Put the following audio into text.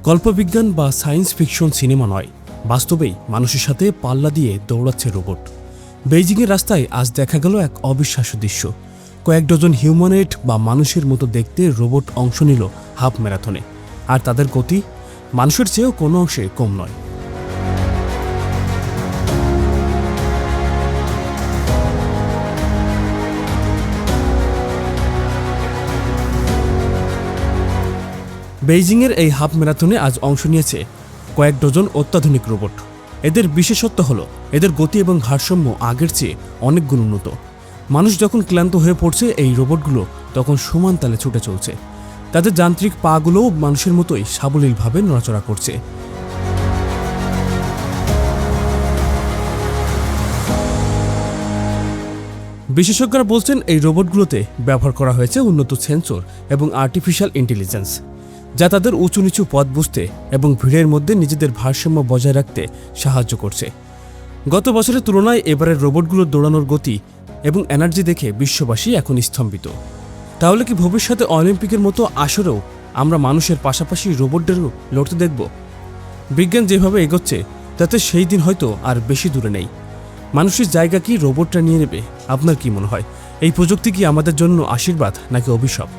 গল্পবিজ্ঞান বা science fiction cinema নয়, বাস্তবেই মানুষের সাথে পাল্লা দিয়ে দৌড়াচ্ছে রোবট। বেইজিংয়ের রাস্তায় আজ দেখা গেল এক অবিশ্বাস্য দৃশ্য। কয়েক ডজন হিউম্যানয়েড বা মানুষের মতো দেখতে রোবট অংশ নিল হাফ ম্যারাথনে, আর তাদের গতি মানুষের চেয়েও কোনো অংশে কম নয়। বেইজিংয়ের এই হাফ ম্যারাথনে আজ অংশ নিয়েছে কয়েক ডজন অত্যাধুনিক রোবট। এদের বিশেষত্ব হলো এদের গতি এবং ভারসাম্য আগের চেয়ে অনেক গুণ উন্নত। মানুষ যখন ক্লান্ত হয়ে পড়ছে, এই রোবটগুলো তখন সমান তালে ছুটে চলছে। তাদের যান্ত্রিক পাগুলোও মানুষের মতোই সাবলীলভাবে নড়াচড়া করছে। বিশেষজ্ঞরা বলছেন এই রোবটগুলোতে ব্যবহার করা হয়েছে উন্নত সেন্সর এবং আর্টিফিশিয়াল ইন্টেলিজেন্স, যা তাদের উঁচু নিচু পথ বুঝতে এবং ভিড়ের মধ্যে নিজেদের ভারসাম্য বজায় রাখতে সাহায্য করছে। গত বছরের তুলনায় এবারের রোবটগুলোর দৌড়ানোর গতি এবং এনার্জি দেখে বিশ্ববাসী এখন স্তম্ভিত। তাহলে কি ভবিষ্যতে অলিম্পিকের মতো আসরেও আমরা মানুষের পাশাপাশি রোবটদেরও লড়তে দেখব? বিজ্ঞান যেভাবে এগোচ্ছে তাতে সেই দিন হয়তো আর বেশি দূরে নেই। মানুষের জায়গা কি রোবটরা নিয়ে নেবে? আপনার কি মনে হয়, এই প্রযুক্তি কি আমাদের জন্য আশীর্বাদ নাকি অভিশাপ?